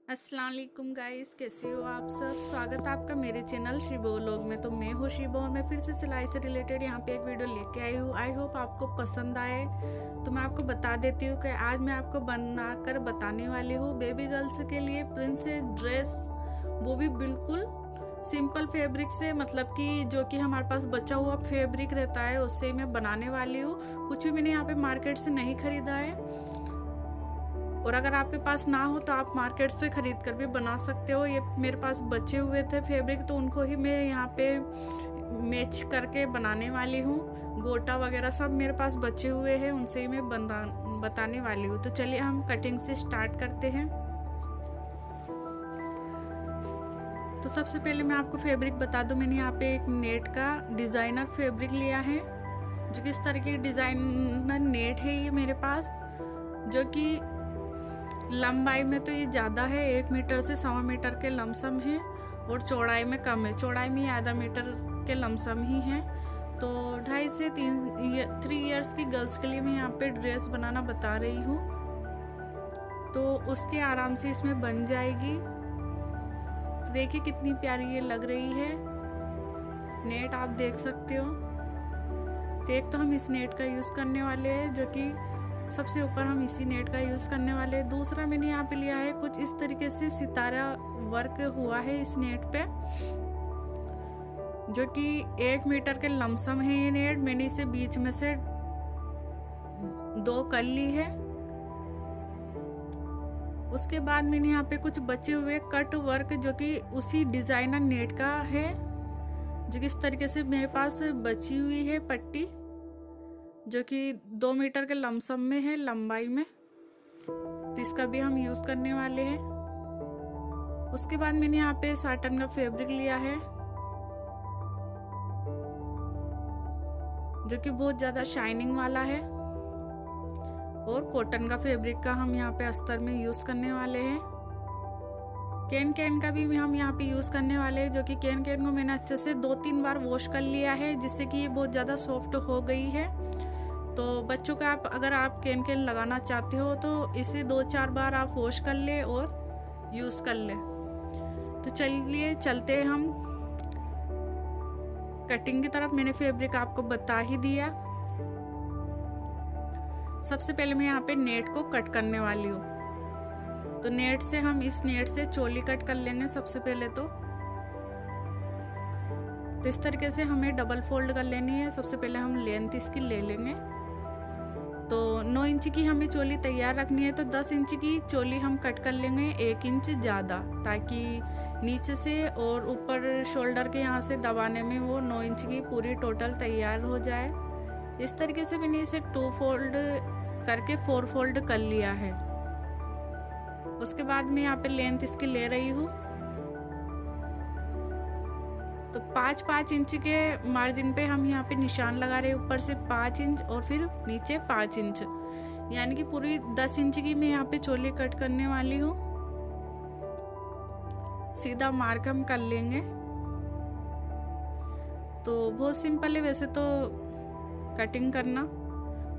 अस्सलाम वालेकुम गाइस, कैसे हो आप सब। स्वागत है आपका मेरे चैनल शिबो लोग में। तो मैं हूँ शिबो और मैं फिर से सिलाई से रिलेटेड यहाँ पे एक वीडियो लेके आई हूँ। आई होप आपको पसंद आए। तो मैं आपको बता देती हूँ कि आज मैं आपको बनाकर बताने वाली हूँ बेबी गर्ल्स के लिए प्रिंसेस ड्रेस, वो भी बिल्कुल सिंपल फैब्रिक से, मतलब कि जो कि हमारे पास बचा हुआ फैब्रिक रहता है उससे मैं बनाने वाली हूँ। कुछ भी मैंने यहाँ पे मार्केट से नहीं खरीदा है, और अगर आपके पास ना हो तो आप मार्केट से ख़रीद कर भी बना सकते हो। ये मेरे पास बचे हुए थे फैब्रिक, तो उनको ही मैं यहाँ पे मैच करके बनाने वाली हूँ। गोटा वगैरह सब मेरे पास बचे हुए हैं, उनसे ही मैं बताने वाली हूँ। तो चलिए हम कटिंग से स्टार्ट करते हैं। तो सबसे पहले मैं आपको फैब्रिक बता दूँ। मैंने यहाँ पे एक नेट का डिज़ाइनर फैब्रिक लिया है, जो कि इस तरह की डिज़ाइनर नेट है ये मेरे पास, जो कि लंबाई में तो ये ज़्यादा है, 1 मीटर से 1.25 मीटर के लमसम है, और चौड़ाई में कम है। चौड़ाई में आधा मीटर के लमसम ही है। तो 2.5 से 3 इयर्स की गर्ल्स के लिए मैं यहाँ पे ड्रेस बनाना बता रही हूँ, तो उसके आराम से इसमें बन जाएगी। तो देखिए कितनी प्यारी ये लग रही है नेट, आप देख सकते हो। तो एक तो हम इस नेट का यूज़ करने वाले हैं, जो कि सबसे ऊपर हम इसी नेट का यूज़ करने वाले हैं। दूसरा मैंने यहाँ पे लिया है कुछ इस तरीके से सितारा वर्क हुआ है इस नेट पे, जो कि 1 मीटर के लमसम है ये नेट। मैंने इसे बीच में से 2 कर ली है। उसके बाद मैंने यहाँ पे कुछ बचे हुए कट वर्क, जो कि उसी डिज़ाइनर नेट का है, जो कि इस तरीके से मेरे पास बची हुई है पट्टी, जो कि 2 मीटर के लमसम में है लंबाई में। तो इसका भी हम यूज़ करने वाले हैं। उसके बाद मैंने यहाँ पे साटन का फैब्रिक लिया है, जो कि बहुत ज़्यादा शाइनिंग वाला है, और कॉटन का फैब्रिक का हम यहाँ पे अस्तर में यूज़ करने वाले हैं। कैन का भी हम यहाँ पे यूज़ करने वाले हैं, जो कि कैन को मैंने अच्छे से 2-3 बार वॉश कर लिया है, जिससे कि ये बहुत ज़्यादा सॉफ्ट हो गई है। तो बच्चों का अगर आप कैन लगाना चाहते हो तो इसे 2-4 बार आप वॉश कर ले और यूज़ कर ले। तो चलिए चलते हैं हम कटिंग की तरफ। मैंने फैब्रिक आपको बता ही दिया। सबसे पहले मैं यहाँ पे नेट को कट करने वाली हूँ। तो नेट से हम इस नेट से चोली कट कर लेंगे सबसे पहले। तो इस तरीके से हमें डबल फोल्ड कर लेनी है। सबसे पहले हम लेंथ इसकी ले लेंगे। तो 9 इंच की हमें चोली तैयार रखनी है, तो 10 इंच की चोली हम कट कर लेंगे 1 इंच ज़्यादा, ताकि नीचे से और ऊपर शोल्डर के यहाँ से दबाने में वो 9 इंच की पूरी टोटल तैयार हो जाए। इस तरीके से मैंने इसे 2 फोल्ड करके 4 फोल्ड कर लिया है। उसके बाद मैं यहाँ पे लेंथ इसकी ले रही हूँ। तो 5-5 इंच के मार्जिन पे हम यहाँ पे निशान लगा रहे हैं। ऊपर से 5 इंच और फिर नीचे 5 इंच, यानी कि पूरी 10 इंच की मैं यहाँ पे चोली कट करने वाली हूँ। सीधा मार्क हम कर लेंगे। तो बहुत सिंपल है वैसे तो कटिंग करना।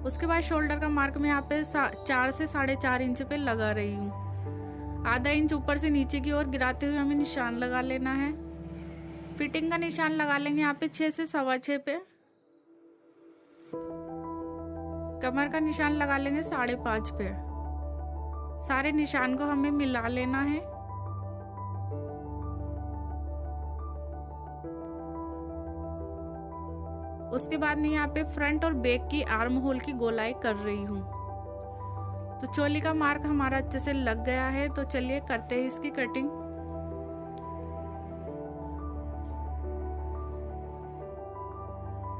उसके बाद शोल्डर का मार्क मैं यहाँ पे 4 से 4.5 इंच पे लगा रही हूँ। आधा इंच ऊपर से नीचे की ओर गिराते हुए हमें निशान लगा लेना है। फिटिंग का निशान लगा लेंगे यहाँ पे 6 से 6.25 पे। कमर का निशान लगा लेंगे 5.5 पे। सारे निशान को हमें मिला लेना है। उसके बाद मैं यहाँ पे फ्रंट और बैक की आर्म होल की गोलाई कर रही हूँ। तो चोली का मार्क हमारा अच्छे से लग गया है। तो चलिए करते हैं इसकी कटिंग।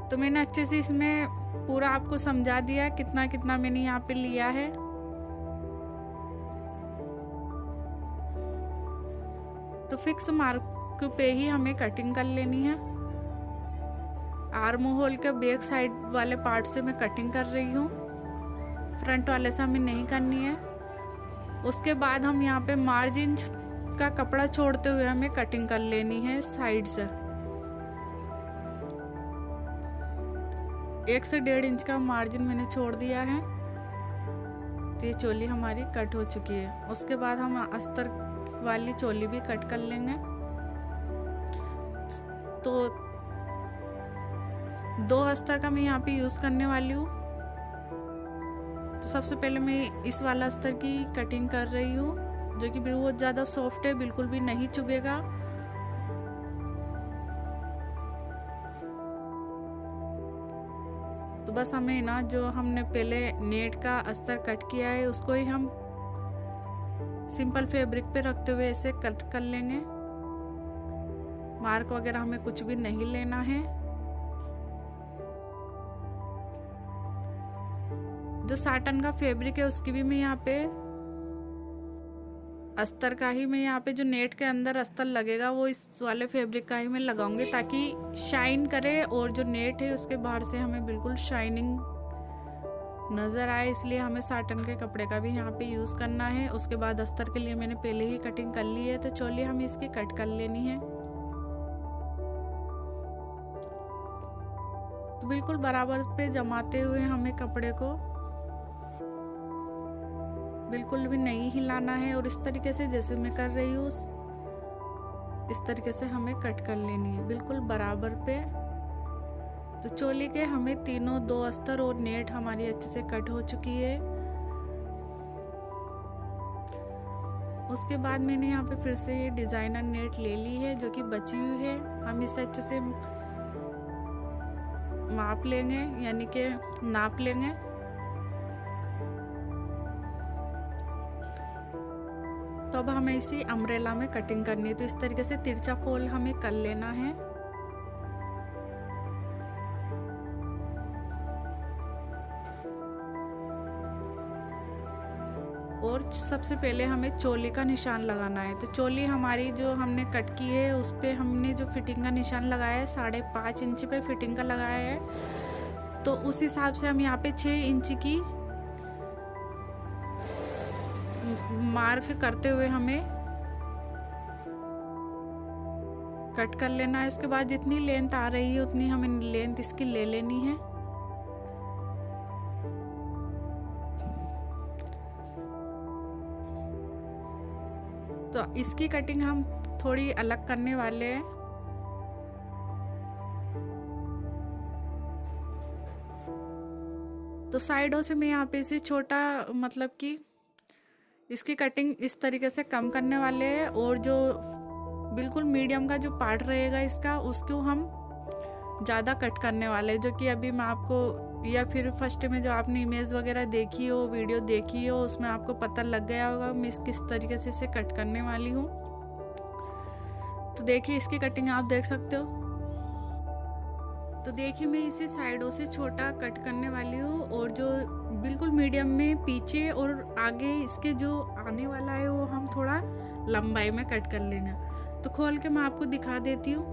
तो मैंने अच्छे से इसमें पूरा आपको समझा दिया कितना कितना मैंने यहाँ पे लिया है। तो फिक्स मार्क पे ही हमें कटिंग कर लेनी है। आर्म होल के बैक साइड वाले पार्ट से मैं कटिंग कर रही हूँ, फ्रंट वाले से हमें नहीं करनी है। उसके बाद हम यहाँ पे मार्जिन का कपड़ा छोड़ते हुए हमें कटिंग कर लेनी है साइड से। 1 से 1.5 इंच का मार्जिन मैंने छोड़ दिया है। तो ये चोली हमारी कट हो चुकी है। उसके बाद हम अस्तर वाली चोली भी कट कर लेंगे। तो 2 अस्तर का मैं यहाँ पे यूज़ करने वाली हूँ। तो सबसे पहले मैं इस वाला अस्तर की कटिंग कर रही हूँ, जो कि बहुत ज़्यादा सॉफ्ट है, बिल्कुल भी नहीं चुभेगा। तो बस हमें ना जो हमने पहले नेट का अस्तर कट किया है उसको ही हम सिंपल फैब्रिक पे रखते हुए ऐसे कट कर लेंगे। मार्क वगैरह हमें कुछ भी नहीं लेना है। जो साटन का फैब्रिक है उसकी भी मैं यहाँ पे अस्तर का ही मैं यहाँ पे जो नेट के अंदर अस्तर लगेगा वो इस वाले फैब्रिक का ही मैं लगाऊंगी, ताकि शाइन करे और जो नेट है उसके बाहर से हमें बिल्कुल शाइनिंग नज़र आए। इसलिए हमें साटन के कपड़े का भी यहाँ पे यूज़ करना है। उसके बाद अस्तर के लिए मैंने पहले ही कटिंग कर ली है, तो चोली हमें इसकी कट कर लेनी है। तो बिल्कुल बराबर पे जमाते हुए हमें कपड़े को बिल्कुल भी नहीं हिलाना है, और इस तरीके से जैसे मैं कर रही हूँ इस तरीके से हमें कट कर लेनी है बिल्कुल बराबर पे। तो चोली के हमें तीनों 2 अस्तर और नेट हमारी अच्छे से कट हो चुकी है। उसके बाद मैंने यहाँ पे फिर से ये डिज़ाइनर नेट ले ली है जो कि बची हुई है। हम इसे अच्छे से माप लेंगे, यानी कि नाप लेंगे। तो अब हमें इसी अम्ब्रेला में कटिंग करनी है। तो इस तरीके से तिरछा फोल्ड हमें कर लेना है। और सबसे पहले हमें चोली का निशान लगाना है। तो चोली हमारी जो हमने कट की है उस पे हमने जो फिटिंग का निशान लगाया है 5.5 इंच पे फिटिंग का लगाया है। तो उस हिसाब से हम यहाँ पे 6 इंच की मार्क करते हुए हमें कट कर लेना है। उसके बाद जितनी लेंथ आ रही है उतनी हमें लेंथ इसकी ले लेनी है। तो इसकी कटिंग हम थोड़ी अलग करने वाले हैं। तो साइडों से मैं यहाँ पे इसे छोटा, मतलब कि इसकी कटिंग इस तरीके से कम करने वाले हैं, और जो बिल्कुल मीडियम का जो पार्ट रहेगा इसका उसको हम ज़्यादा कट करने वाले हैं। जो कि अभी मैं आपको, या फिर फर्स्ट में जो आपने इमेज वगैरह देखी हो, वीडियो देखी हो, उसमें आपको पता लग गया होगा मैं किस तरीके से इसे कट करने वाली हूँ। तो देखिए इसकी कटिंग आप देख सकते हो। तो देखिए मैं इसे साइडों से छोटा कट करने वाली हूँ, और जो बिल्कुल मीडियम में पीछे और आगे इसके जो आने वाला है वो हम थोड़ा लंबाई में कट कर लेंगे। तो खोल के मैं आपको दिखा देती हूँ।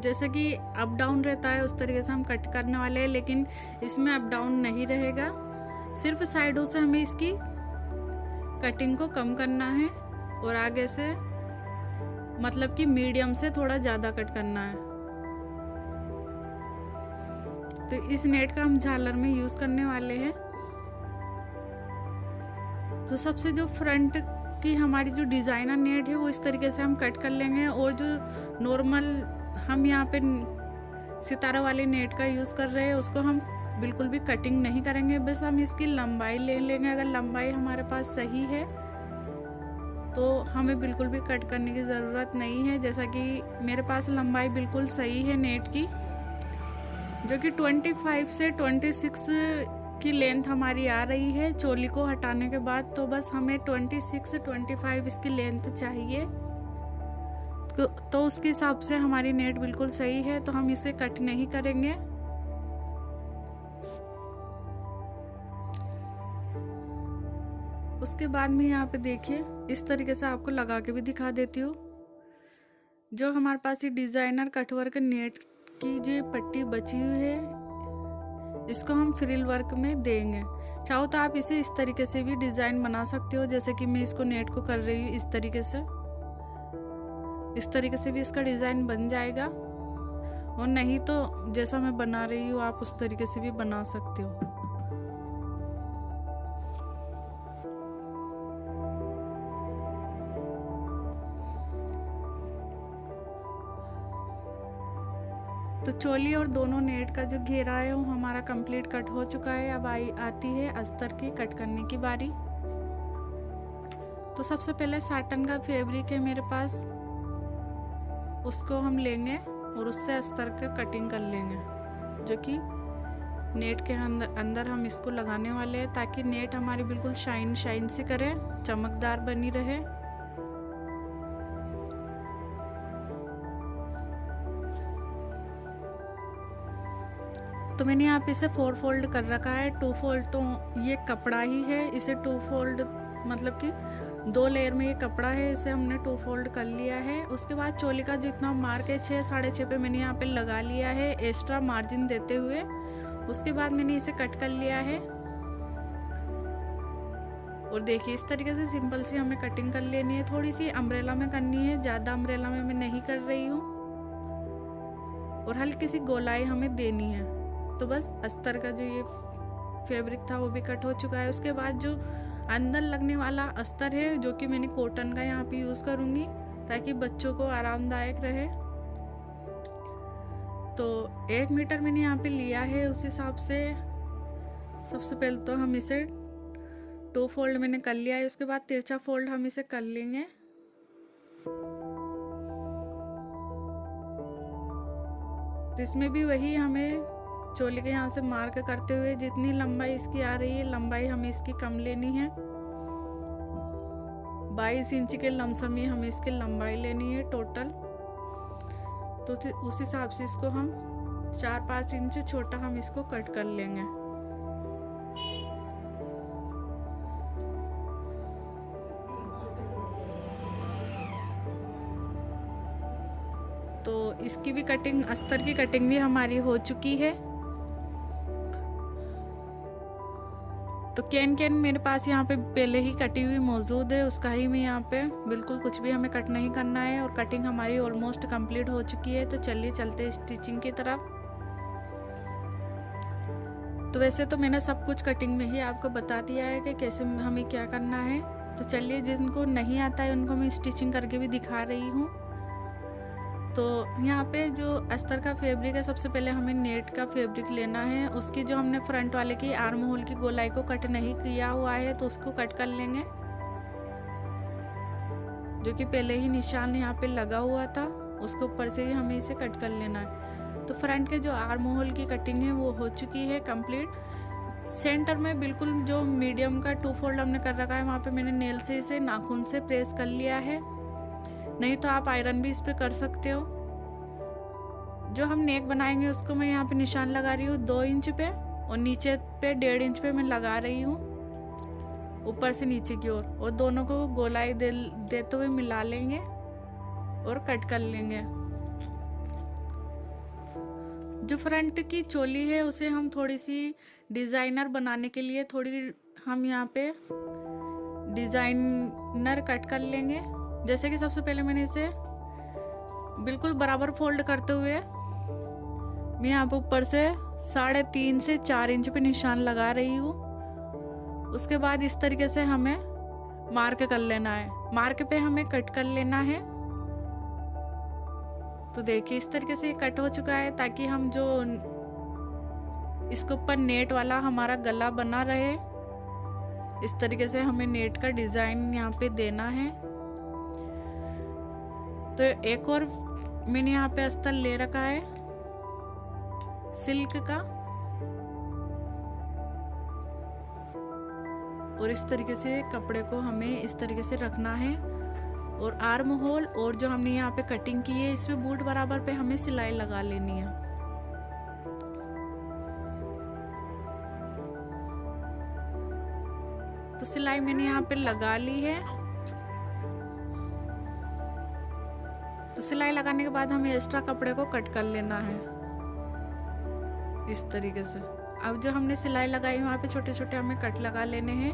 जैसे कि अप डाउन रहता है उस तरीके से हम कट करने वाले हैं, लेकिन इसमें अप डाउन नहीं रहेगा। सिर्फ साइडों से हमें इसकी कटिंग को कम करना है, और आगे से मतलब कि मीडियम से थोड़ा ज़्यादा कट करना है। तो इस नेट का हम झालर में यूज़ करने वाले हैं। तो सबसे जो फ्रंट की हमारी जो डिज़ाइनर नेट है वो इस तरीके से हम कट कर लेंगे, और जो नॉर्मल हम यहाँ पे सितारा वाले नेट का यूज़ कर रहे हैं उसको हम बिल्कुल भी कटिंग नहीं करेंगे। बस हम इसकी लंबाई ले लेंगे। अगर लंबाई हमारे पास सही है तो हमें बिल्कुल भी कट करने की ज़रूरत नहीं है। जैसा कि मेरे पास लंबाई बिल्कुल सही है नेट की, जो कि 25 से 26 की लेंथ हमारी आ रही है चोली को हटाने के बाद। तो बस हमें 26-25 इसकी लेंथ चाहिए। तो उसके हिसाब से हमारी नेट बिल्कुल सही है, तो हम इसे कट नहीं करेंगे। उसके बाद में यहाँ पे देखिए इस तरीके से आपको लगा के भी दिखा देती हूँ। जो हमारे पास ये डिज़ाइनर कटवर्क नेट की जो पट्टी बची हुई है इसको हम फ्रिल वर्क में देंगे। चाहो तो आप इसे इस तरीके से भी डिज़ाइन बना सकते हो, जैसे कि मैं इसको नेट को कर रही हूँ इस तरीके से। इस तरीके से भी इसका डिज़ाइन बन जाएगा, और नहीं तो जैसा मैं बना रही हूँ आप उस तरीके से भी बना सकते हो। तो चोली और दोनों नेट का जो घेरा है वो हमारा कंप्लीट कट हो चुका है। अब आती है अस्तर की कट करने की बारी। तो सबसे पहले साटन का फैब्रिक है मेरे पास, उसको हम लेंगे और उससे अस्तर का कटिंग कर लेंगे, जो कि नेट के अंदर हम इसको लगाने वाले हैं, ताकि नेट हमारी बिल्कुल शाइन से करे, चमकदार बनी रहे। तो मैंने यहाँ पे इसे 4 फोल्ड कर रखा है। 2 फोल्ड तो ये कपड़ा ही है, इसे 2 फोल्ड मतलब कि 2 लेयर में ये कपड़ा है, इसे हमने 2 फोल्ड कर लिया है। उसके बाद चोली का जितना मार्क है 6 साढ़े 6 पे मैंने यहाँ पे लगा लिया है, एक्स्ट्रा मार्जिन देते हुए। उसके बाद मैंने इसे कट कर लिया है और देखिए इस तरीके से सिंपल सी हमें कटिंग कर लेनी है। थोड़ी सी अम्ब्रेला में करनी है, ज़्यादा अम्ब्रेला में मैं नहीं कर रही हूँ, और हल्की सी गोलाई हमें देनी है। तो बस अस्तर का जो ये फैब्रिक था वो भी कट हो चुका है। उसके बाद जो अंदर लगने वाला अस्तर है, जो कि मैंने कॉटन का यहाँ पे यूज़ करूँगी ताकि बच्चों को आरामदायक रहे। तो 1 मीटर मैंने यहाँ पे लिया है, उस हिसाब से सबसे पहले तो हम इसे 2 फोल्ड मैंने कर लिया है। उसके बाद तिरछा फोल्ड हम इसे कर लेंगे। तो इसमें भी वही हमें चोली के यहाँ से मार्क करते हुए जितनी लंबाई इसकी आ रही है, लंबाई हमें इसकी कम लेनी है। 22 इंच के लमसम ही हमें इसकी लंबाई लेनी है टोटल। तो उस हिसाब से इसको हम 4-5 इंच छोटा हम इसको कट कर लेंगे। तो इसकी भी कटिंग, अस्तर की कटिंग भी हमारी हो चुकी है। तो कैन मेरे पास यहाँ पे पहले ही कटी हुई मौजूद है, उसका ही मैं यहाँ पे बिल्कुल कुछ भी हमें कट नहीं करना है, और कटिंग हमारी ऑलमोस्ट कंप्लीट हो चुकी है। तो चलिए चलते स्टिचिंग की तरफ। तो वैसे तो मैंने सब कुछ कटिंग में ही आपको बता दिया है कि कैसे हमें क्या करना है। तो चलिए, जिनको नहीं आता है उनको मैं स्टिचिंग करके भी दिखा रही हूँ। तो यहाँ पे जो अस्तर का फैब्रिक है, सबसे पहले हमें नेट का फैब्रिक लेना है। उसकी जो हमने फ्रंट वाले की आर्म होल की गोलाई को कट नहीं किया हुआ है, तो उसको कट कर लेंगे, जो कि पहले ही निशान यहाँ पे लगा हुआ था, उसके ऊपर से ही हमें इसे कट कर लेना है। तो फ्रंट के जो आर्म होल की कटिंग है वो हो चुकी है कंप्लीट। सेंटर में बिल्कुल जो मीडियम का 2 फोल्ड हमने कर रखा है, वहाँ पे मैंने नेल से इसे नाखून से प्रेस कर लिया है, नहीं तो आप आयरन भी इस पे कर सकते हो। जो हम नेक बनाएंगे उसको मैं यहाँ पे निशान लगा रही हूँ 2 इंच पे, और नीचे पे 1.5 इंच पे मैं लगा रही हूँ, ऊपर से नीचे की ओर, और दोनों को गोलाई देते हुए मिला लेंगे और कट कर लेंगे। जो फ्रंट की चोली है उसे हम थोड़ी सी डिज़ाइनर बनाने के लिए थोड़ी हम यहाँ पे डिज़ाइनर कट कर लेंगे। जैसे कि सबसे पहले मैंने इसे बिल्कुल बराबर फोल्ड करते हुए मैं यहाँ पे ऊपर से 3.5 से 4 इंच पे निशान लगा रही हूँ। उसके बाद इस तरीके से हमें मार्क कर लेना है, मार्क पे हमें कट कर लेना है। तो देखिए इस तरीके से कट हो चुका है, ताकि हम जो इसके ऊपर नेट वाला हमारा गला बना रहे, इस तरीके से हमें नेट का डिज़ाइन यहाँ पे देना है। तो एक और मैंने यहाँ पे अस्तर ले रखा है सिल्क का, और इस तरीके से कपड़े को हमें इस तरीके से रखना है, और आर्म होल और जो हमने यहाँ पे कटिंग की है इसमें बूट बराबर पे हमें सिलाई लगा लेनी है। तो सिलाई मैंने यहाँ पे लगा ली है। तो सिलाई लगाने के बाद हमें एक्स्ट्रा कपड़े को कट कर लेना है इस तरीके से। अब जो हमने सिलाई लगाई वहाँ पे छोटे छोटे हमें कट लगा लेने हैं।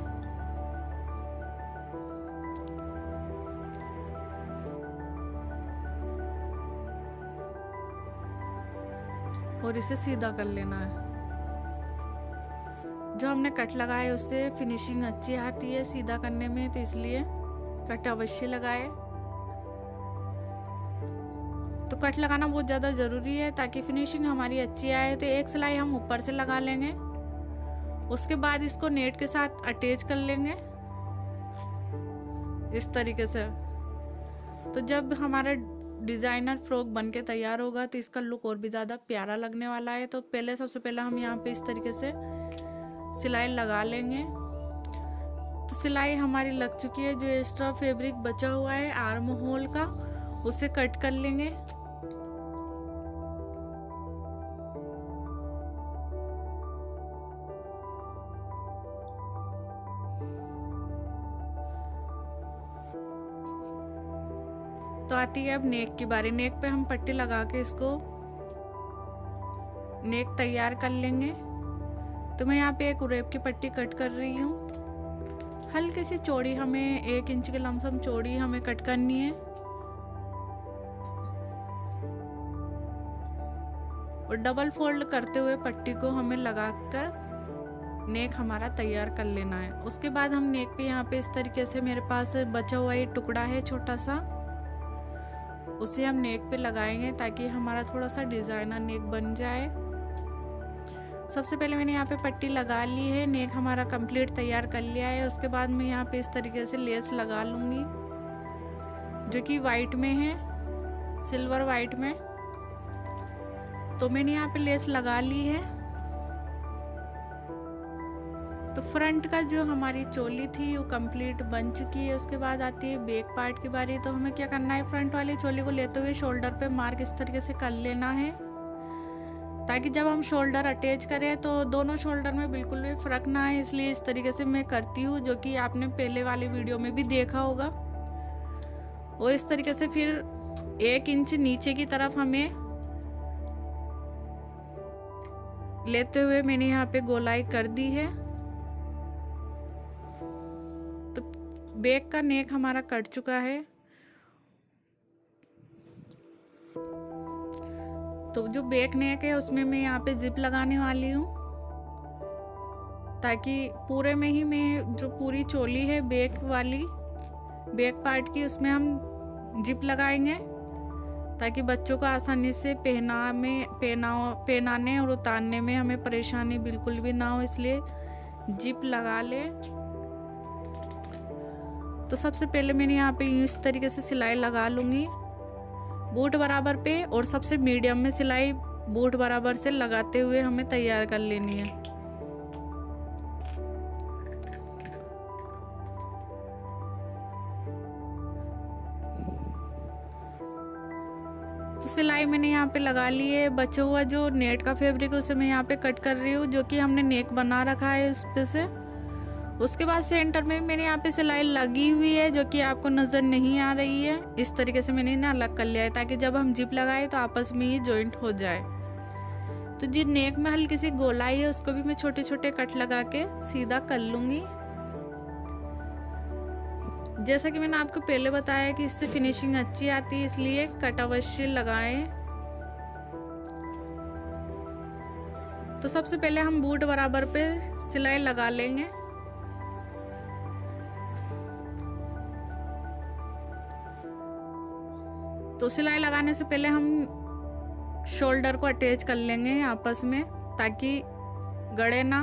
और इसे सीधा कर लेना है। जो हमने कट लगाया है उससे फिनिशिंग अच्छी आती है सीधा करने में, तो इसलिए कट अवश्य लगाए। तो कट लगाना बहुत ज़्यादा ज़रूरी है ताकि फिनिशिंग हमारी अच्छी आए। तो एक सिलाई हम ऊपर से लगा लेंगे, उसके बाद इसको नेट के साथ अटैच कर लेंगे इस तरीके से। तो जब हमारा डिज़ाइनर फ्रॉक बन के तैयार होगा तो इसका लुक और भी ज़्यादा प्यारा लगने वाला है। तो सबसे पहले हम यहाँ पे इस तरीके से सिलाई लगा लेंगे। तो सिलाई हमारी लग चुकी है। जो एक्स्ट्रा फैब्रिक बचा हुआ है आर्म होल का, उसे कट कर लेंगे। तो आती है अब नेक की बारी। नेक पे हम पट्टी लगा के इसको नेक तैयार कर लेंगे। तो मैं यहाँ पे एक उरेब की पट्टी कट कर रही हूँ। हल्की सी चौड़ी, हमें 1 इंच के लमसम चौड़ी हमें कट करनी है। और डबल फोल्ड करते हुए पट्टी को हमें लगाकर नेक हमारा तैयार कर लेना है। उसके बाद हम नेक पे यहाँ पे इस तरीके से, मेरे पास बचा हुआ ये टुकड़ा है छोटा सा, उसे हम नेक पे लगाएंगे ताकि हमारा थोड़ा सा डिजाइनर नेक बन जाए। सबसे पहले मैंने यहाँ पे पट्टी लगा ली है, नेक हमारा कंप्लीट तैयार कर लिया है। उसके बाद मैं यहाँ पे इस तरीके से लेस लगा लूँगी जो कि वाइट में है, सिल्वर वाइट में। तो मैंने यहाँ पे लेस लगा ली है। तो फ्रंट का जो हमारी चोली थी वो कंप्लीट बन चुकी है। उसके बाद आती है बैक पार्ट की बारी। तो हमें क्या करना है, फ्रंट वाली चोली को लेते हुए शोल्डर पे मार्क इस तरीके से कर लेना है ताकि जब हम शोल्डर अटैच करें तो दोनों शोल्डर में बिल्कुल भी फर्क ना आए। इसलिए इस तरीके से मैं करती हूँ, जो कि आपने पहले वाली वीडियो में भी देखा होगा। और इस तरीके से फिर 1 इंच नीचे की तरफ हमें लेते हुए मैंने यहाँ पे गोलाई कर दी है। तो बैक का नेक हमारा कट चुका है। तो जो बैक नेक है उसमें मैं यहाँ पे जिप लगाने वाली हूँ ताकि पूरे में ही मैं जो पूरी चोली है बैक वाली, बैक पार्ट की, उसमें हम जिप लगाएंगे ताकि बच्चों को आसानी से पहनाने और उतारने में हमें परेशानी बिल्कुल भी ना हो, इसलिए जिप लगा ले। तो सबसे पहले मैंने यहाँ पे इस तरीके से सिलाई लगा लूँगी बूट बराबर पे, और सबसे मीडियम में सिलाई बूट बराबर से लगाते हुए हमें तैयार कर लेनी है। तो सिलाई मैंने यहाँ पे लगा ली है। बचा हुआ जो नेट का फैब्रिक है उसे मैं यहाँ पे कट कर रही हूँ, जो कि हमने नेक बना रखा है उस पे से। उसके बाद सेंटर में मैंने यहाँ पे सिलाई लगी हुई है जो कि आपको नज़र नहीं आ रही है। इस तरीके से मैंने ना अलग कर लिया है ताकि जब हम जिप लगाए तो आपस में ये जॉइंट हो जाए। तो जो नेक में हल्की सी गोलाई है उसको भी मैं छोटे छोटे कट लगा के सीधा कर लूँगी। जैसा कि मैंने आपको पहले बताया कि इससे फिनिशिंग अच्छी आती है, इसलिए कट अवश्य लगाएं। तो सबसे पहले हम बूट बराबर पे सिलाई लगा लेंगे। तो सिलाई लगाने से पहले हम शोल्डर को अटैच कर लेंगे आपस में ताकि गड़े ना।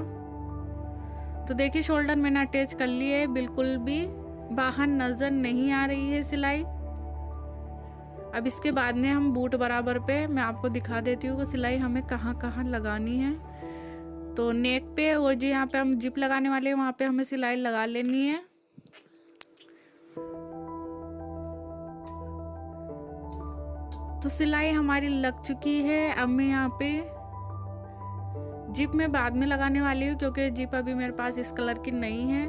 तो देखिए शोल्डर मैंने अटैच कर ली है, बिल्कुल भी बाहर नज़र नहीं आ रही है सिलाई। अब इसके बाद में हम बूट बराबर पे मैं आपको दिखा देती हूँ कि सिलाई हमें कहाँ कहाँ लगानी है। तो नेक पे और जो यहाँ पे हम जिप लगाने वाले हैं वहाँ पे हमें सिलाई लगा लेनी है। तो सिलाई हमारी लग चुकी है। अब मैं यहाँ पे जिप में बाद में लगाने वाली हूँ क्योंकि जिप अभी मेरे पास इस कलर की नहीं है।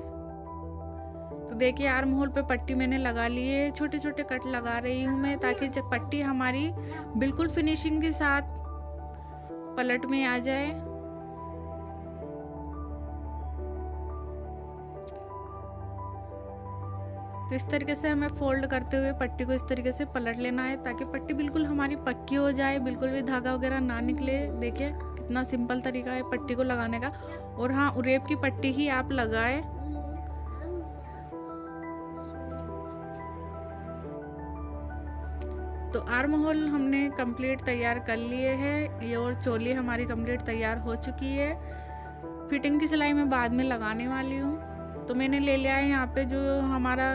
तो देखिए आर्म होल पे पट्टी मैंने लगा ली है, छोटे छोटे कट लगा रही हूँ मैं ताकि जब पट्टी हमारी बिल्कुल फिनिशिंग के साथ पलट में आ जाए। तो इस तरीके से हमें फोल्ड करते हुए पट्टी को इस तरीके से पलट लेना है ताकि पट्टी बिल्कुल हमारी पक्की हो जाए, बिल्कुल भी धागा वगैरह ना निकले। देखिए कितना सिंपल तरीका है पट्टी को लगाने का। और हाँ, उरेब की पट्टी ही आप लगाएं। तो आर्म होल हमने कंप्लीट तैयार कर लिए हैं, ये और चोली हमारी कंप्लीट तैयार हो चुकी है। फिटिंग की सिलाई मैं बाद में लगाने वाली हूँ। तो मैंने ले लिया है यहाँ पे जो हमारा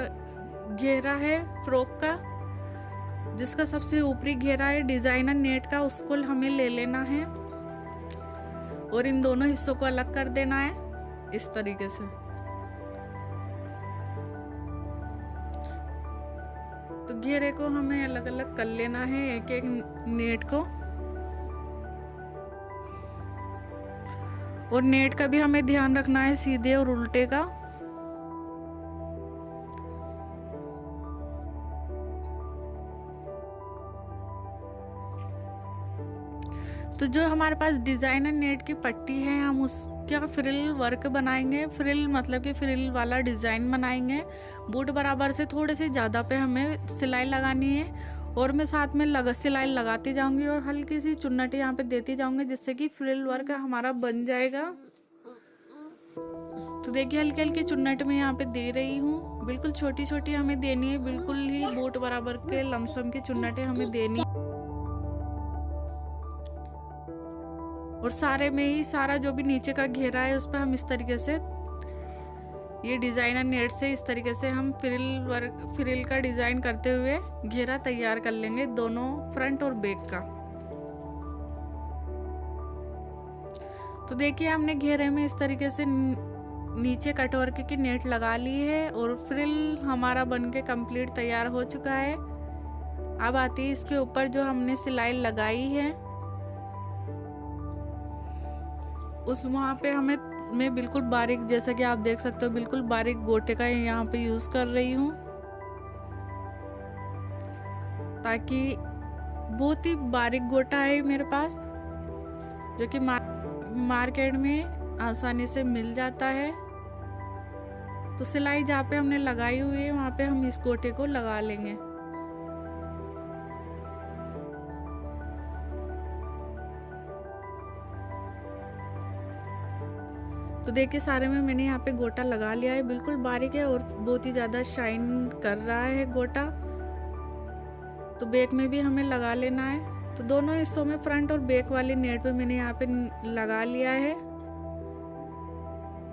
घेरा है फ्रॉक का, जिसका सबसे ऊपरी घेरा है डिजाइनर नेट का, उसको हमें ले लेना है और इन दोनों हिस्सों को अलग कर देना है इस तरीके से। तो घेरे को हमें अलग अलग कर लेना है एक एक नेट को, और नेट का भी हमें ध्यान रखना है सीधे और उल्टे का। तो जो हमारे पास डिजाइनर नेट की पट्टी है, हम उसका फ्रिल वर्क बनाएंगे। फ्रिल मतलब कि फ्रिल वाला डिजाइन बनाएंगे। बूट बराबर से थोड़े से ज़्यादा पे हमें सिलाई लगानी है, और मैं साथ में सिलाई लगाती जाऊंगी और हल्की सी चुन्नट यहाँ पे देती जाऊंगी, जिससे कि फ्रिल वर्क हमारा बन जाएगा। तो देखिए हल्की हल्की चुन्नट में यहाँ पे दे रही हूँ, बिल्कुल छोटी छोटी हमें देनी है, बिल्कुल ही बूट बराबर के लमसम की चुन्नटें हमें देनी। और सारे में ही सारा जो भी नीचे का घेरा है उस पर हम इस तरीके से ये डिजाइनर नेट से इस तरीके से हम फ्रिल का डिजाइन करते हुए घेरा तैयार कर लेंगे, दोनों फ्रंट और बैक का। तो देखिए हमने घेरे में इस तरीके से नीचे कटवर्क की नेट लगा ली है और फ्रिल हमारा बनके कंप्लीट तैयार हो चुका है। अब आती है इसके ऊपर जो हमने सिलाई लगाई है, उस वहाँ पे मैं बिल्कुल बारीक, जैसा कि आप देख सकते हो, बिल्कुल बारीक गोटे का यहाँ पे यूज कर रही हूँ, ताकि बहुत ही बारीक गोटा है मेरे पास, जो कि मार्केट में आसानी से मिल जाता है। तो सिलाई जहाँ पे हमने लगाई हुई है वहाँ पे हम इस गोटे को लगा लेंगे। तो देखिए सारे में मैंने यहाँ पे गोटा लगा लिया है, बिल्कुल बारीक है और बहुत ही ज़्यादा शाइन कर रहा है गोटा। तो बैक में भी हमें लगा लेना है। तो दोनों हिस्सों में फ्रंट और बैक वाली नेट पे मैंने यहाँ पे लगा लिया है।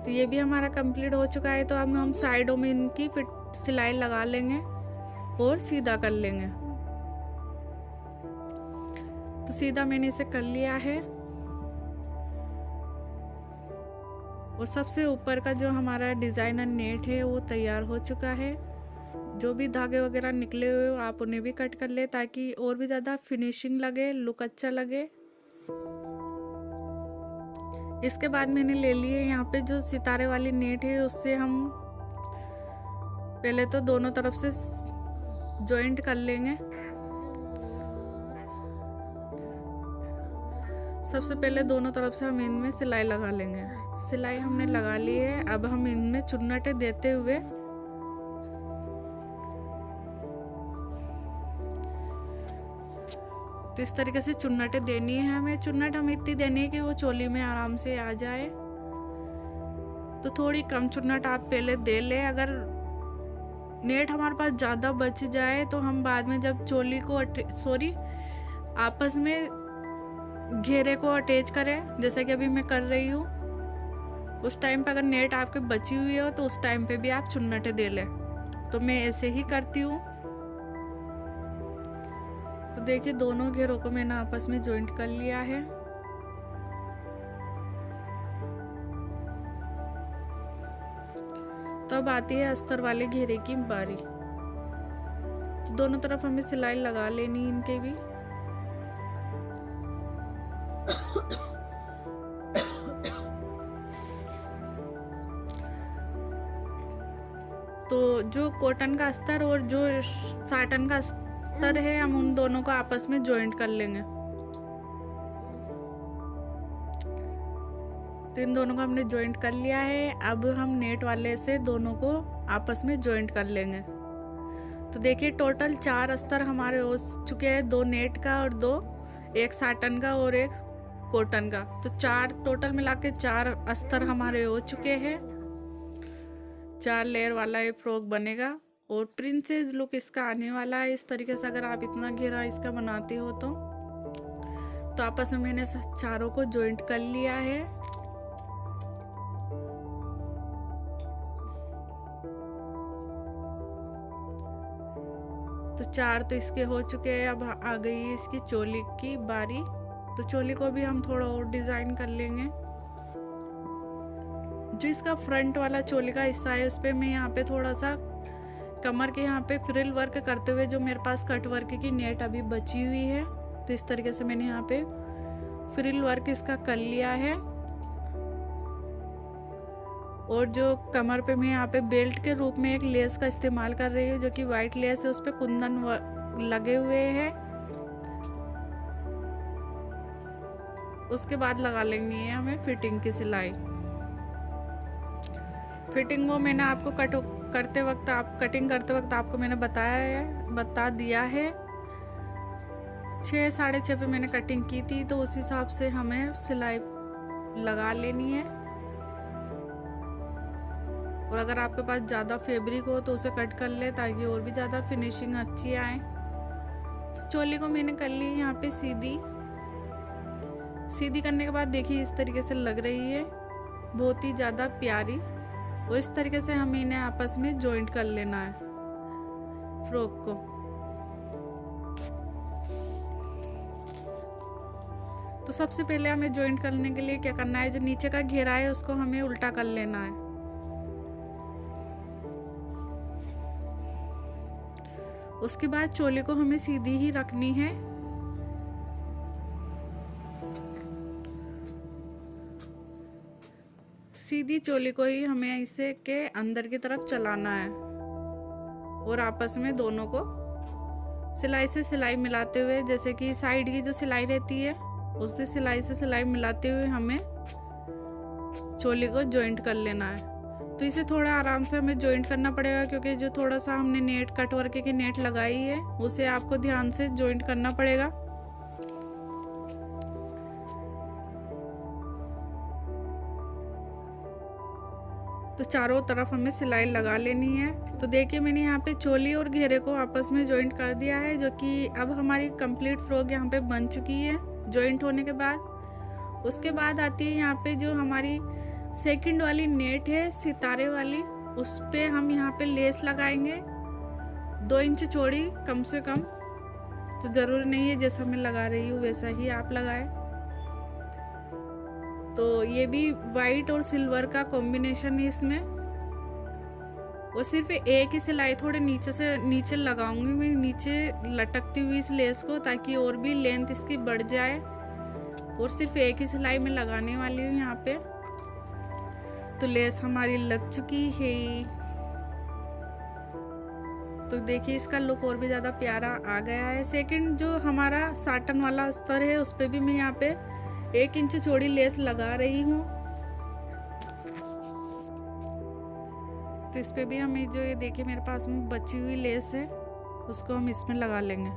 तो ये भी हमारा कंप्लीट हो चुका है। तो अब हम साइडों में इनकी फिट सिलाई लगा लेंगे और सीधा कर लेंगे। तो सीधा मैंने इसे कर लिया है। और सबसे ऊपर का जो हमारा डिजाइनर नेट है वो तैयार हो चुका है। जो भी धागे वगैरह निकले हुए हो आप उन्हें भी कट कर ले, ताकि और भी ज़्यादा फिनिशिंग लगे, लुक अच्छा लगे। इसके बाद मैंने ले लिए यहाँ पे जो सितारे वाली नेट है, उससे हम पहले तो दोनों तरफ से जॉइंट कर लेंगे। सबसे पहले दोनों तरफ से हम इनमें सिलाई लगा लेंगे। सिलाई हमने लगा ली है। अब हम इनमें चुन्नटें देते हुए तो इस तरीके से चुन्नटें देनी है हमें। चुन्नट हमें इतनी देनी है कि वो चोली में आराम से आ जाए। तो थोड़ी कम चुन्नट आप पहले दे ले। अगर नेट हमारे पास ज़्यादा बच जाए तो हम बाद में जब चोली को आपस में घेरे को अटैच करें, जैसा कि अभी मैं कर रही हूँ, उस टाइम पे अगर नेट आपके बची हुई हो तो उस टाइम पे भी आप चुन्नटें दे लें। तो मैं ऐसे ही करती हूँ। तो देखिए दोनों घेरों को मैंने आपस में जॉइंट कर लिया है। तो अब आती है अस्तर वाले घेरे की बारी। तो दोनों तरफ हमें सिलाई लगा लेनी इनके भी। तो जो कॉटन का अस्तर और जो साटन का अस्तर है, हम उन दोनों को आपस में जॉइंट कर लेंगे। तो इन दोनों को हमने जॉइंट कर लिया है। अब हम नेट वाले से दोनों को आपस में जॉइंट कर लेंगे। तो देखिए टोटल 4 अस्तर हमारे हो चुके हैं, 2 नेट का और 2 एक साटन का और एक कॉटन का। तो 4 टोटल मिला के 4 अस्तर हमारे हो चुके हैं। 4 लेयर वाला ये फ्रॉक बनेगा। और प्रिंसेस लुक इसका आने वाला है इस तरीके से। अगर आप इतना घेरा इसका बनाते हो तो आपस में मैंने चारों को जॉइंट कर लिया है। तो 4 तो इसके हो चुके हैं। अब आ गई है इसकी चोली की बारी। तो चोली को भी हम थोड़ा और डिजाइन कर लेंगे। जो इसका फ्रंट वाला चोली का हिस्सा है उस पर मैं यहाँ पे थोड़ा सा कमर के यहाँ पे फ्रिल वर्क करते हुए, जो मेरे पास कट वर्क की नेट अभी बची हुई है, तो इस तरीके से मैंने यहाँ पे फ्रिल वर्क इसका कर लिया है। और जो कमर पे मैं यहाँ पे बेल्ट के रूप में एक लेस का इस्तेमाल कर रही हूँ, जो कि वाइट लेस है, उस पे कुंदन लगे हुए हैं। उसके बाद लगा लेंगे है हमें फिटिंग की सिलाई। फिटिंग वो मैंने आपको कटिंग करते वक्त आपको मैंने बता दिया है। 6 साढ़े 6 पे मैंने कटिंग की थी, तो उस हिसाब से हमें सिलाई लगा लेनी है। और अगर आपके पास ज़्यादा फैब्रिक हो तो उसे कट कर ले, ताकि और भी ज़्यादा फिनिशिंग अच्छी आए। चोली को मैंने कर ली यहाँ पे सीधी करने के बाद देखिए इस तरीके से लग रही है, बहुत ही ज़्यादा प्यारी। और इस तरीके से हमें इन्हें आपस में जॉइंट कर लेना है फ्रॉक को। तो सबसे पहले हमें जॉइंट करने के लिए क्या करना है, जो नीचे का घेरा है उसको हमें उल्टा कर लेना है। उसके बाद चोली को हमें सीधी ही रखनी है। सीधी चोली को ही हमें इसे के अंदर की तरफ चलाना है और आपस में दोनों को सिलाई से सिलाई मिलाते हुए, जैसे कि साइड की जो सिलाई रहती है उससे सिलाई से सिलाई मिलाते हुए हमें चोली को जॉइंट कर लेना है। तो इसे थोड़ा आराम से हमें जॉइंट करना पड़ेगा, क्योंकि जो थोड़ा सा हमने नेट कट वर्क की नेट लगाई है उसे आपको ध्यान से जॉइंट करना पड़ेगा। तो चारों तरफ हमें सिलाई लगा लेनी है। तो देखिए मैंने यहाँ पे चोली और घेरे को आपस में जॉइंट कर दिया है, जो कि अब हमारी कंप्लीट फ्रॉक यहाँ पे बन चुकी है जॉइंट होने के बाद। उसके बाद आती है यहाँ पे जो हमारी सेकंड वाली नेट है सितारे वाली, उस पे हम यहाँ पे लेस लगाएंगे 2 इंच चौड़ी कम से कम। तो ज़रूरी नहीं है जैसा मैं लगा रही हूँ वैसा ही आप लगाएं। तो ये भी वाइट और सिल्वर का कॉम्बिनेशन है इसमें। और सिर्फ एक ही सिलाई थोड़े नीचे से नीचे लगाऊंगी मैं, नीचे लटकती हुई इस लेस को, ताकि और भी लेंथ इसकी बढ़ जाए। और सिर्फ एक ही सिलाई में लगाने वाली हूँ यहाँ पे। तो लेस हमारी लग चुकी है। तो देखिए इसका लुक और भी ज़्यादा प्यारा आ गया है। सेकंड जो हमारा साटन वाला अस्तर है उस पर भी मैं यहाँ पे 1 इंच चौड़ी लेस लगा रही हूँ। तो इस पे भी हमें जो ये देखिए मेरे पास में बची हुई लेस है उसको हम इसमें लगा लेंगे।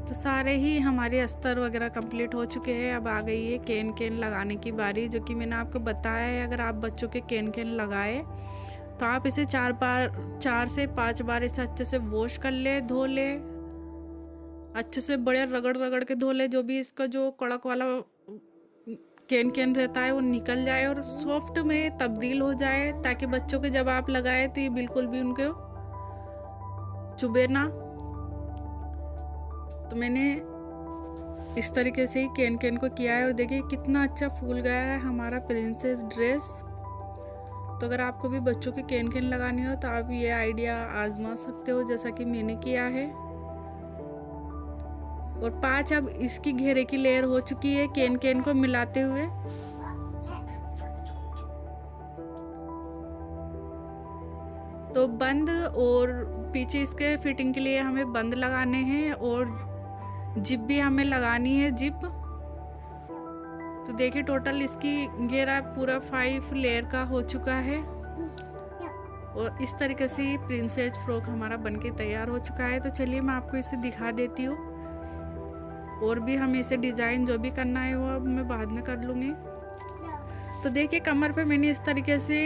तो सारे ही हमारे अस्तर वगैरह कंप्लीट हो चुके हैं। अब आ गई है केन लगाने की बारी, जो कि मैंने आपको बताया है अगर आप बच्चों के केन लगाए तो आप इसे 4 से 5 बार इसे अच्छे से वॉश कर ले, धो ले, अच्छे से बड़े रगड़ के धो ले, जो भी इसका जो कड़क वाला केन रहता है वो निकल जाए और सॉफ्ट में तब्दील हो जाए, ताकि बच्चों के जब आप लगाए तो ये बिल्कुल भी उनको चुभे ना। तो मैंने इस तरीके से ही केन को किया है और देखिए कितना अच्छा फूल गया है हमारा प्रिंसेस ड्रेस। तो अगर आपको भी बच्चों के केन लगानी हो तो आप ये आइडिया आजमा सकते हो जैसा कि मैंने किया है। और 5 अब इसकी घेरे की लेयर हो चुकी है केन को मिलाते हुए। तो बंद और पीछे इसके फिटिंग के लिए हमें बंद लगाने हैं और जिप भी हमें लगानी है जिप। तो देखिए टोटल इसकी घेरा पूरा 5 लेयर का हो चुका है और इस तरीके से प्रिंसेस फ्रॉक हमारा बनके तैयार हो चुका है। तो चलिए मैं आपको इसे दिखा देती हूँ और भी हमें इसे डिज़ाइन जो भी करना है वो अब मैं बाद में कर लूँगी। तो देखिए कमर पे मैंने इस तरीके से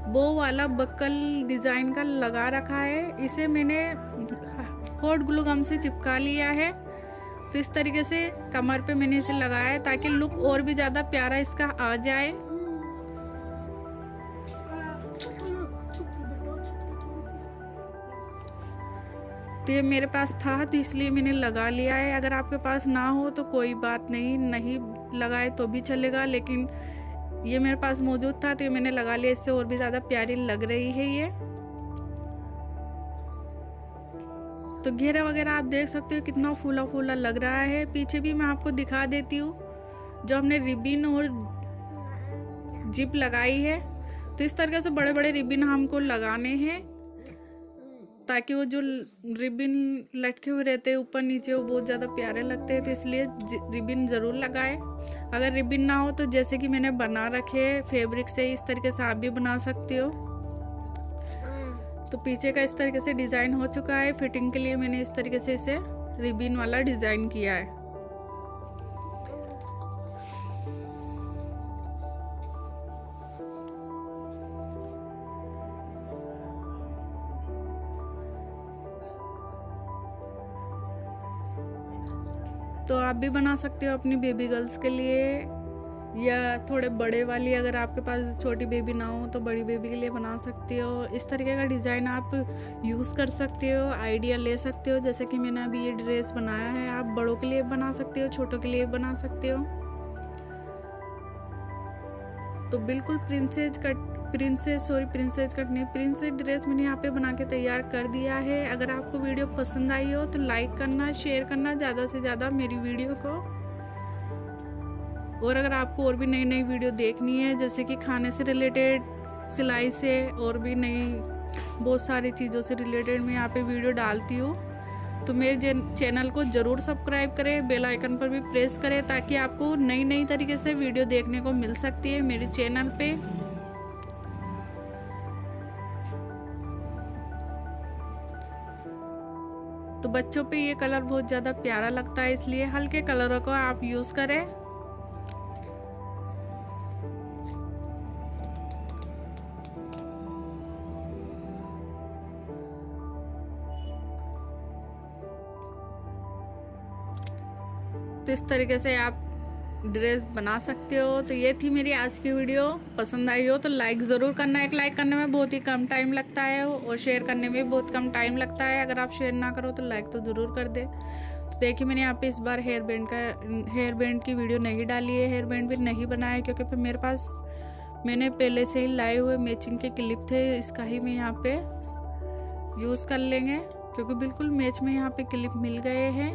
बो वाला बक्कल डिज़ाइन का लगा रखा है। इसे मैंने हॉट ग्लू गम से चिपका लिया है। तो इस तरीके से कमर पे मैंने इसे लगाया है ताकि लुक और भी ज़्यादा प्यारा इसका आ जाए। तो ये मेरे पास था तो इसलिए मैंने लगा लिया है। अगर आपके पास ना हो तो कोई बात नहीं, नहीं लगाए तो भी चलेगा, लेकिन ये मेरे पास मौजूद था तो ये मैंने लगा लिया। इससे और भी ज़्यादा प्यारी लग रही है ये। तो घेरा वगैरह आप देख सकते हो कितना फूला फूला लग रहा है। पीछे भी मैं आपको दिखा देती हूँ, जो हमने रिबिन और जिप लगाई है। तो इस तरीके से बड़े बड़े रिबिन हमको लगाने हैं ताकि वो जो रिबिन लटके हुए रहते हैं ऊपर नीचे वो बहुत ज़्यादा प्यारे लगते हैं। तो इसलिए रिबिन ज़रूर लगाएं। अगर रिबिन ना हो तो जैसे कि मैंने बना रखे फैब्रिक से, इस तरीके से आप भी बना सकते हो। तो पीछे का इस तरीके से डिज़ाइन हो चुका है। फिटिंग के लिए मैंने इस तरीके से इसे रिबिन वाला डिज़ाइन किया है। तो आप भी बना सकते हो अपनी बेबी गर्ल्स के लिए, या थोड़े बड़े वाली, अगर आपके पास छोटी बेबी ना हो तो बड़ी बेबी के लिए बना सकते हो। इस तरीके का डिज़ाइन आप यूज़ कर सकते हो, आइडिया ले सकते हो। जैसे कि मैंने अभी ये ड्रेस बनाया है, आप बड़ों के लिए बना सकते हो, छोटों के लिए बना सकते हो। तो बिल्कुल प्रिंसेस ड्रेस मैंने यहाँ पे बना के तैयार कर दिया है। अगर आपको वीडियो पसंद आई हो तो लाइक करना, शेयर करना ज़्यादा से ज़्यादा मेरी वीडियो को। और अगर आपको और भी नई नई वीडियो देखनी है, जैसे कि खाने से रिलेटेड, सिलाई से, और भी नई बहुत सारी चीज़ों से रिलेटेड मैं यहाँ पे वीडियो डालती हूँ, तो मेरे चैनल को ज़रूर सब्सक्राइब करें, बेल आइकन पर भी प्रेस करें ताकि आपको नई नई तरीके से वीडियो देखने को मिल सकती है मेरे चैनल पे। तो बच्चों पे ये कलर बहुत ज़्यादा प्यारा लगता है, इसलिए हल्के कलरों को आप यूज़ करें। तो इस तरीके से आप ड्रेस बना सकते हो। तो ये थी मेरी आज की वीडियो। पसंद आई हो तो लाइक ज़रूर करना। एक लाइक करने में बहुत ही कम टाइम लगता है और शेयर करने में बहुत कम टाइम लगता है। अगर आप शेयर ना करो तो लाइक तो ज़रूर कर दे। तो देखिए मैंने यहाँ पे इस बार हेयर बैंड की वीडियो नहीं डाली है, हेयर बैंड भी नहीं बनाया है, क्योंकि फिर मेरे पास मैंने पहले से ही लाए हुए मैचिंग के क्लिप थे। इसका ही मैं यहाँ पे यूज़ कर लेंगे, क्योंकि बिल्कुल मैच में यहाँ पे क्लिप मिल गए हैं।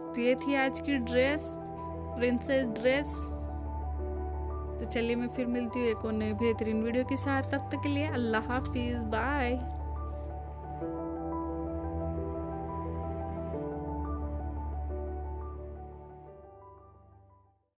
तो ये थी आज की ड्रेस, प्रिंसेस ड्रेस। तो चलिए मैं फिर मिलती हूँ एक और नई बेहतरीन वीडियो के साथ। तब तक के लिए अल्लाह हाफिज़, बाय।